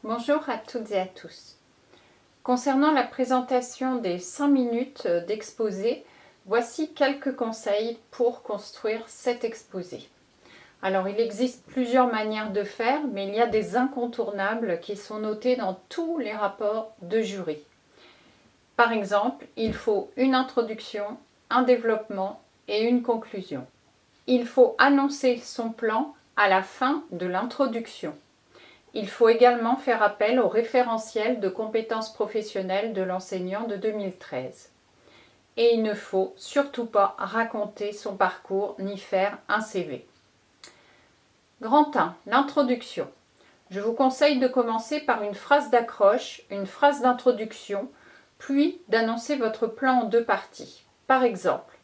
Bonjour à toutes et à tous. Concernant la présentation des 5 minutes d'exposé, voici quelques conseils pour construire cet exposé. Alors, il existe plusieurs manières de faire, mais il y a des incontournables qui sont notés dans tous les rapports de jury. Par exemple, il faut une introduction, un développement et une conclusion. Il faut annoncer son plan à la fin de l'introduction. Il faut également faire appel au référentiel de compétences professionnelles de l'enseignant de 2013. Et il ne faut surtout pas raconter son parcours ni faire un CV. Grand 1, l'introduction. Je vous conseille de commencer par une phrase d'accroche, une phrase d'introduction, puis d'annoncer votre plan en 2 parties. Par exemple,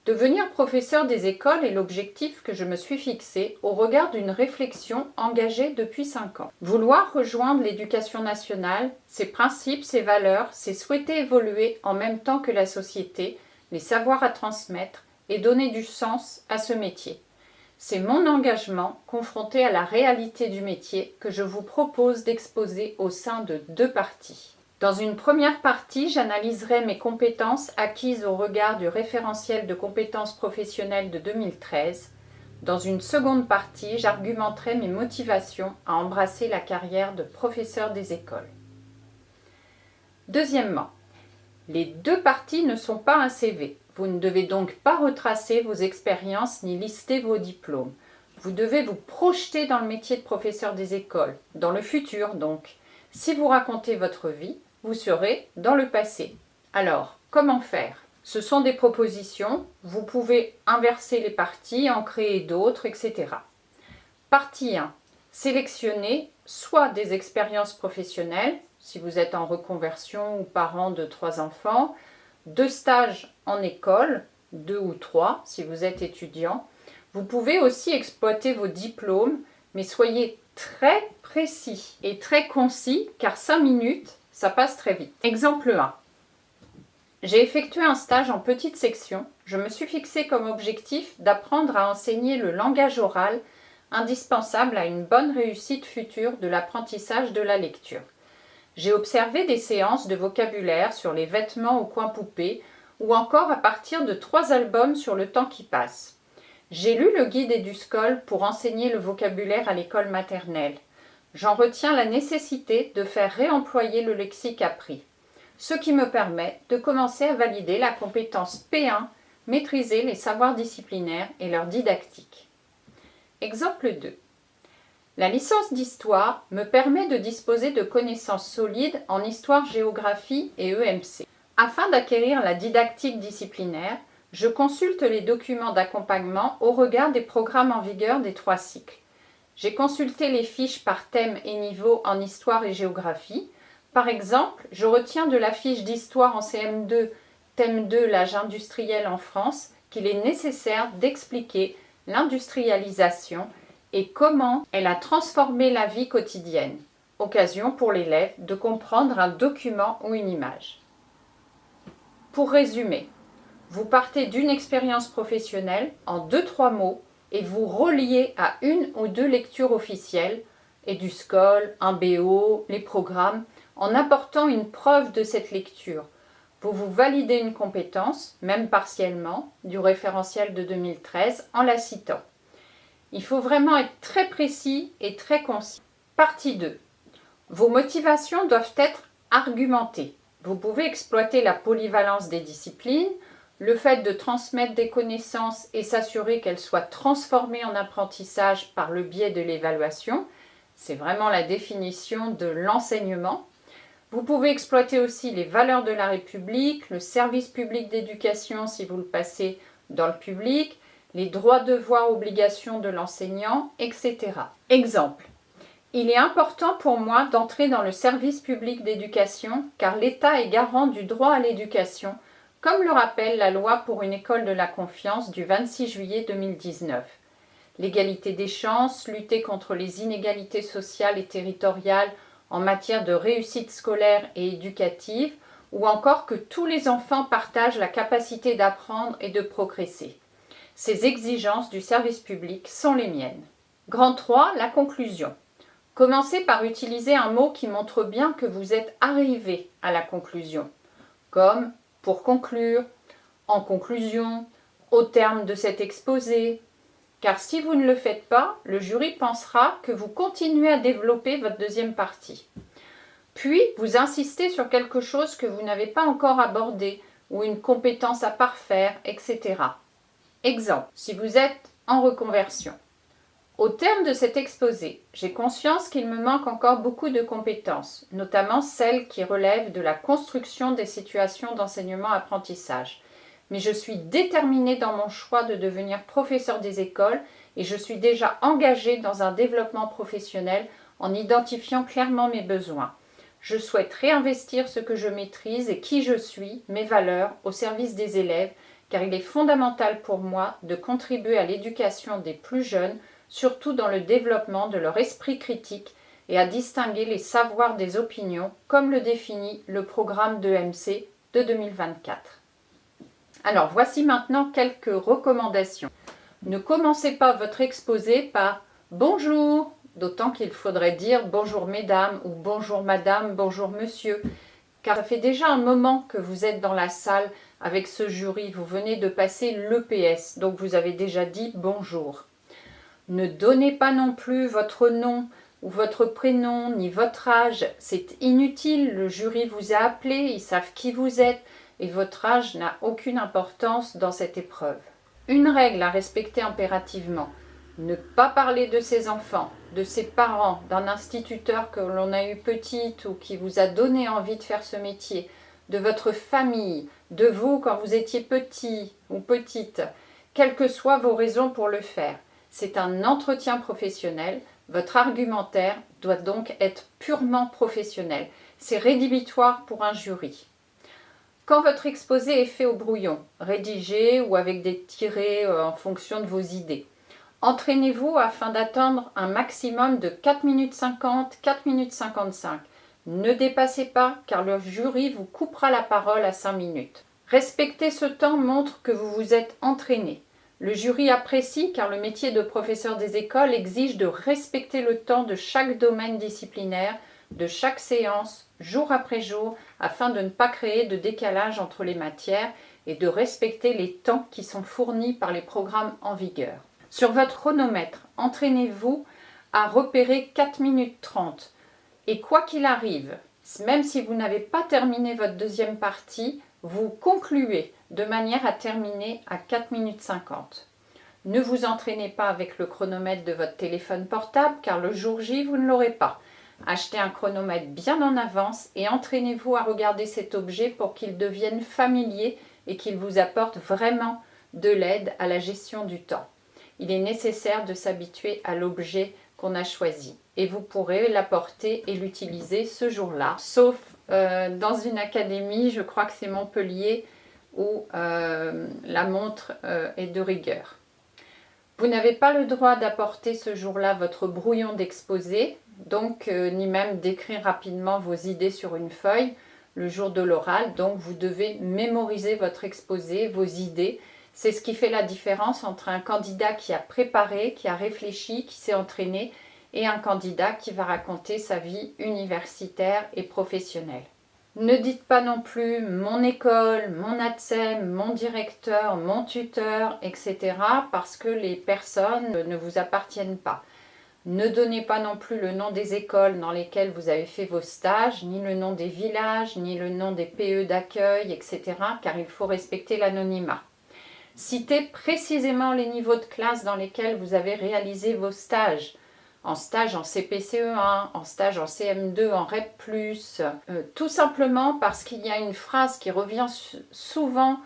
devenir professeur des écoles est l'objectif que je me suis fixé au regard d'une réflexion engagée depuis 5 ans. Vouloir rejoindre l'éducation nationale, ses principes, ses valeurs, c'est souhaiter évoluer en même temps que la société, les savoirs à transmettre et donner du sens à ce métier. C'est mon engagement, confronté à la réalité du métier, que je vous propose d'exposer au sein de 2 parties. Dans une première partie, j'analyserai mes compétences acquises au regard du référentiel de compétences professionnelles de 2013. Dans une seconde partie, j'argumenterai mes motivations à embrasser la carrière de professeur des écoles. Deuxièmement, les 2 parties ne sont pas un CV. Vous ne devez donc pas retracer vos expériences ni lister vos diplômes. Vous devez vous projeter dans le métier de professeur des écoles, dans le futur donc. Si vous racontez votre vie, vous serez dans le passé. Alors, comment faire? Ce sont des propositions, vous pouvez inverser les parties, en créer d'autres, etc. Partie 1. Sélectionnez soit des expériences professionnelles, si vous êtes en reconversion ou parent de 3 enfants, 2 stages en école, 2 ou 3 si vous êtes étudiant. Vous pouvez aussi exploiter vos diplômes, mais soyez très précis et très concis, car 5 minutes, ça passe très vite. Exemple 1. J'ai effectué un stage en petite section. Je me suis fixé comme objectif d'apprendre à enseigner le langage oral, indispensable à une bonne réussite future de l'apprentissage de la lecture. J'ai observé des séances de vocabulaire sur les vêtements au coin poupée ou encore à partir de 3 albums sur le temps qui passe. J'ai lu le guide EduScol pour enseigner le vocabulaire à l'école maternelle. J'en retiens la nécessité de faire réemployer le lexique appris, ce qui me permet de commencer à valider la compétence P1, maîtriser les savoirs disciplinaires et leur didactique. Exemple 2. La licence d'histoire me permet de disposer de connaissances solides en histoire, géographie et EMC. Afin d'acquérir la didactique disciplinaire, je consulte les documents d'accompagnement au regard des programmes en vigueur des 3 cycles. J'ai consulté les fiches par thème et niveau en histoire et géographie. Par exemple, je retiens de la fiche d'histoire en CM2, thème 2, l'âge industriel en France, qu'il est nécessaire d'expliquer l'industrialisation et comment elle a transformé la vie quotidienne. Occasion pour l'élève de comprendre un document ou une image. Pour résumer, vous partez d'une expérience professionnelle en 2-3 mots et vous reliez à 1 ou 2 lectures officielles, EduScol, un BO, les programmes, en apportant une preuve de cette lecture. Vous validez une compétence, même partiellement, du référentiel de 2013 en la citant. Il faut vraiment être très précis et très concis. Partie 2. Vos motivations doivent être argumentées. Vous pouvez exploiter la polyvalence des disciplines, le fait de transmettre des connaissances et s'assurer qu'elles soient transformées en apprentissage par le biais de l'évaluation. C'est vraiment la définition de l'enseignement. Vous pouvez exploiter aussi les valeurs de la République, le service public d'éducation si vous le passez dans le public, les droits, devoirs, obligations de l'enseignant, etc. Exemple. Il est important pour moi d'entrer dans le service public d'éducation car l'État est garant du droit à l'éducation, comme le rappelle la loi pour une école de la confiance du 26 juillet 2019. L'égalité des chances, lutter contre les inégalités sociales et territoriales en matière de réussite scolaire et éducative, ou encore que tous les enfants partagent la capacité d'apprendre et de progresser. Ces exigences du service public sont les miennes. Grand 3, la conclusion. Commencez par utiliser un mot qui montre bien que vous êtes arrivé à la conclusion, comme pour conclure, en conclusion, au terme de cet exposé. Car si vous ne le faites pas, le jury pensera que vous continuez à développer votre deuxième partie. Puis, vous insistez sur quelque chose que vous n'avez pas encore abordé ou une compétence à parfaire, etc. Exemple, si vous êtes en reconversion. Au terme de cet exposé, j'ai conscience qu'il me manque encore beaucoup de compétences, notamment celles qui relèvent de la construction des situations d'enseignement-apprentissage. Mais je suis déterminée dans mon choix de devenir professeur des écoles et je suis déjà engagée dans un développement professionnel en identifiant clairement mes besoins. Je souhaite réinvestir ce que je maîtrise et qui je suis, mes valeurs, au service des élèves, car il est fondamental pour moi de contribuer à l'éducation des plus jeunes, surtout dans le développement de leur esprit critique et à distinguer les savoirs des opinions, comme le définit le programme d'EMC de 2024. Alors, voici maintenant quelques recommandations. Ne commencez pas votre exposé par « Bonjour », d'autant qu'il faudrait dire « Bonjour mesdames » ou « Bonjour madame »,« Bonjour monsieur », car ça fait déjà un moment que vous êtes dans la salle avec ce jury, vous venez de passer l'EPS, donc vous avez déjà dit « Bonjour ». Ne donnez pas non plus votre nom ou votre prénom, ni votre âge, c'est inutile, le jury vous a appelé, ils savent qui vous êtes et votre âge n'a aucune importance dans cette épreuve. Une règle à respecter impérativement, ne pas parler de ses enfants, de ses parents, d'un instituteur que l'on a eu petite ou qui vous a donné envie de faire ce métier, de votre famille, de vous quand vous étiez petit ou petite, quelles que soient vos raisons pour le faire. C'est un entretien professionnel, votre argumentaire doit donc être purement professionnel. C'est rédhibitoire pour un jury. Quand votre exposé est fait au brouillon, rédigé ou avec des tirets en fonction de vos idées, entraînez-vous afin d'atteindre un maximum de 4 minutes 50, 4 minutes 55. Ne dépassez pas car le jury vous coupera la parole à 5 minutes. Respecter ce temps montre que vous vous êtes entraîné. Le jury apprécie car le métier de professeur des écoles exige de respecter le temps de chaque domaine disciplinaire, de chaque séance, jour après jour, afin de ne pas créer de décalage entre les matières et de respecter les temps qui sont fournis par les programmes en vigueur. Sur votre chronomètre, entraînez-vous à repérer 4 minutes 30. Et quoi qu'il arrive, même si vous n'avez pas terminé votre deuxième partie, vous concluez de manière à terminer à 4 minutes 50. Ne vous entraînez pas avec le chronomètre de votre téléphone portable car le jour J, vous ne l'aurez pas. Achetez un chronomètre bien en avance et entraînez-vous à regarder cet objet pour qu'il devienne familier et qu'il vous apporte vraiment de l'aide à la gestion du temps. Il est nécessaire de s'habituer à l'objet qu'on a choisi et vous pourrez l'apporter et l'utiliser ce jour-là, sauf dans une académie, je crois que c'est Montpellier, où la montre est de rigueur. Vous n'avez pas le droit d'apporter ce jour-là votre brouillon d'exposé, donc ni même d'écrire rapidement vos idées sur une feuille le jour de l'oral. Donc vous devez mémoriser votre exposé, vos idées. C'est ce qui fait la différence entre un candidat qui a préparé, qui a réfléchi, qui s'est entraîné et un candidat qui va raconter sa vie universitaire et professionnelle. Ne dites pas non plus mon école, mon ATSEM, mon directeur, mon tuteur, etc. parce que les personnes ne vous appartiennent pas. Ne donnez pas non plus le nom des écoles dans lesquelles vous avez fait vos stages, ni le nom des villages, ni le nom des PE d'accueil, etc. car il faut respecter l'anonymat. Citez précisément les niveaux de classe dans lesquels vous avez réalisé vos stages. En stage en CPCE1, en stage en CM2, en REP+, tout simplement parce qu'il y a une phrase qui revient souvent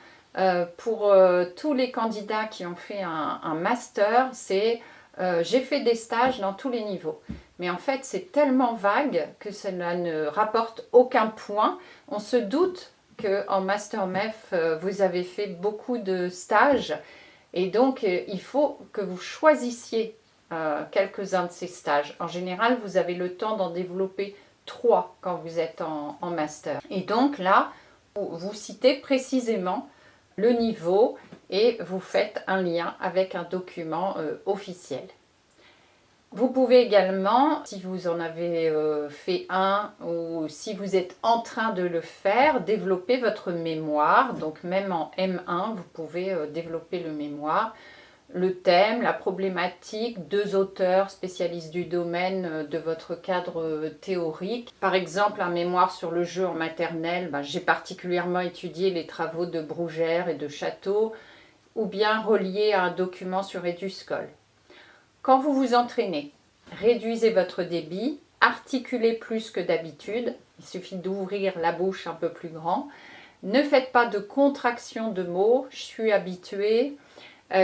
pour tous les candidats qui ont fait un master, c'est j'ai fait des stages dans tous les niveaux. Mais en fait, c'est tellement vague que cela ne rapporte aucun point. On se doute qu'en Master MEF, vous avez fait beaucoup de stages et donc il faut que vous choisissiez quelques-uns de ces stages. En général, vous avez le temps d'en développer 3 quand vous êtes en master. Et donc là, vous citez précisément le niveau et vous faites un lien avec un document officiel. Vous pouvez également, si vous en avez fait un ou si vous êtes en train de le faire, développer votre mémoire. Donc même en M1, vous pouvez développer le mémoire. Le thème, la problématique, 2 auteurs spécialistes du domaine de votre cadre théorique. Par exemple, un mémoire sur le jeu en maternelle, j'ai particulièrement étudié les travaux de Brougère et de Château, ou bien relié à un document sur Eduscol. Quand vous vous entraînez, réduisez votre débit, articulez plus que d'habitude, il suffit d'ouvrir la bouche un peu plus grand. Ne faites pas de contraction de mots, je suis habituée,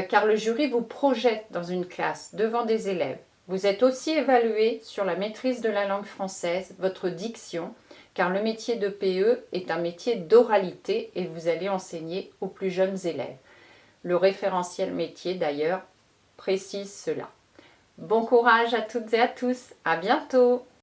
car le jury vous projette dans une classe devant des élèves. Vous êtes aussi évalué sur la maîtrise de la langue française, votre diction, car le métier de PE est un métier d'oralité et vous allez enseigner aux plus jeunes élèves. Le référentiel métier d'ailleurs précise cela. Bon courage à toutes et à tous, à bientôt!